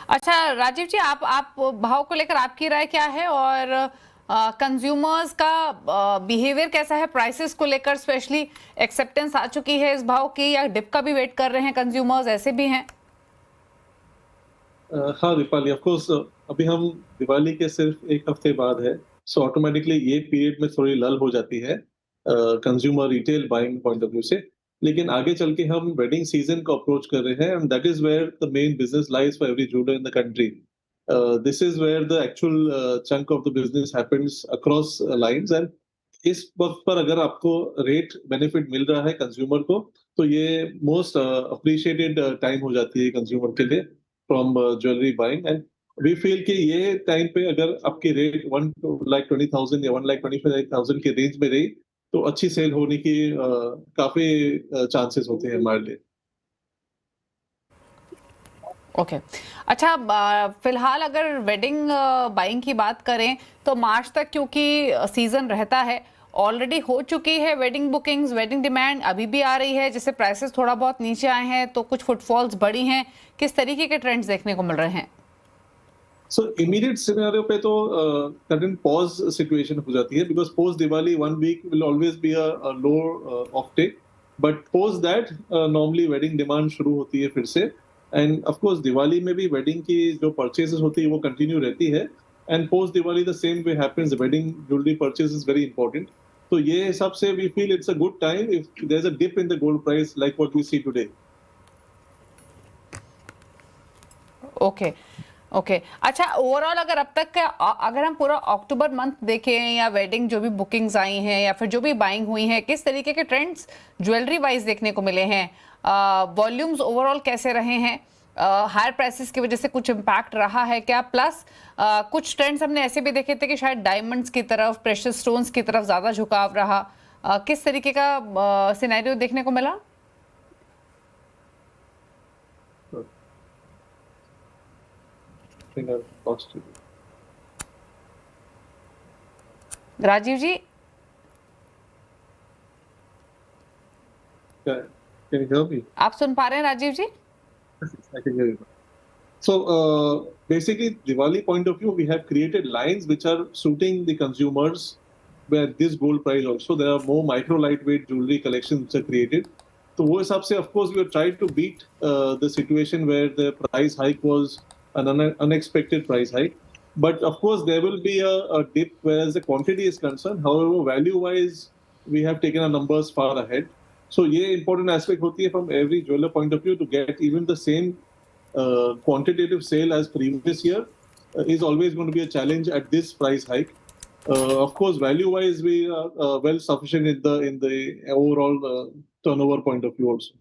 अच्छा राजीव जी, आप भाव को लेकर आपकी राय क्या है और कंज्यूमर्स का बिहेवियर कैसा है प्राइसेस को लेकर? स्पेशली एक्सेप्टेंस आ चुकी है इस भाव की या डिप का भी वेट कर रहे हैं कंज्यूमर्स, ऐसे भी हैं? हाँ दीपाली, ऑफ कोर्स अभी हम दिवाली के सिर्फ एक हफ्ते बाद है, सो ऑटोमेटिकली ये पीरियड में थोड़ी लल हो जाती है consumer retail buying point of view से। लेकिन आगे चल के हम वेडिंग सीजन को अप्रोच कर रहे हैं and that is where the main business lies for every jeweller in the country. This is where the actual chunk of the business happens across lines. And इस वक्त पर अगर आपको रेट बेनिफिट मिल रहा है कंज्यूमर को, तो ये मोस्ट अप्रिशिएटेड टाइम हो जाती है कंज्यूमर के लिए from jewellery buying. And we feel कि ये टाइम पे अगर आपकी रेट 1,20,000 या 1,25,000 के रेंज में रही, तो अच्छी सेल होने की काफी चांसेस होते हैं हमारे लिए। ओके अच्छा, फिलहाल अगर वेडिंग बाइंग की बात करें तो मार्च तक क्योंकि सीजन रहता है, ऑलरेडी हो चुकी है वेडिंग बुकिंग्स, वेडिंग डिमांड अभी भी आ रही है, जिससे प्राइसेस थोड़ा बहुत नीचे आए हैं तो कुछ फुटफॉल्स बढ़ी हैं। किस तरीके के ट्रेंड्स देखने को मिल रहे हैं? सो इमीडिएट सिनेरियो पे तो करंट पॉज सिचुएशन हो जाती है, because post Diwali 1 week will always be a low offtake. But post that normally wedding demand शुरू होती है फिर से। एंड ऑफ कोर्स दिवाली में भी वेडिंग की जो परचेसेस होती है वो कंटिन्यू रहती है। And post Diwali the same way happens, wedding jewellery purchase is very important. तो ये हिसाब से we feel it's a good time if there is a dip in the gold price like what we see today. Okay okay अच्छा, overall अगर अब तक अगर हम पूरा अक्टूबर मंथ देखें या वेडिंग जो भी बुकिंग्स आई हैं या फिर जो भी बाइंग हुई हैं, किस तरीके के ट्रेंड्स ज्वेलरी वाइज देखने को मिले हैं? वॉल्यूम्स ओवरऑल कैसे रहे हैं? हायर प्राइसेस की वजह से कुछ इम्पैक्ट रहा है क्या? प्लस कुछ ट्रेंड्स हमने ऐसे भी देखे थे कि शायद डायमंड्स की तरफ, प्रेशियस स्टोन्स की तरफ ज़्यादा झुकाव रहा। किस तरीके का सिनेरियो देखने को मिला? राजीव जी, Can you hear me? आप सुन पा रहे हैं राजीव जी? I can hear you. So basically, Diwali point of view, we have created lines which are suiting the consumers. Where this gold price also, there are more micro lightweight jewelry collections which are created. So वो हिसाब से of course we are trying to beat the situation where the price hike was an unexpected price hike. But of course there will be a dip whereas the quantity is concerned. However, value wise we have taken our numbers far ahead. So ये important aspect होती है from every jeweler point of view to get even the same quantitative sale as previous year is always going to be a challenge at this price hike. Of course, value-wise, we are well sufficient in the overall turnover point of view also.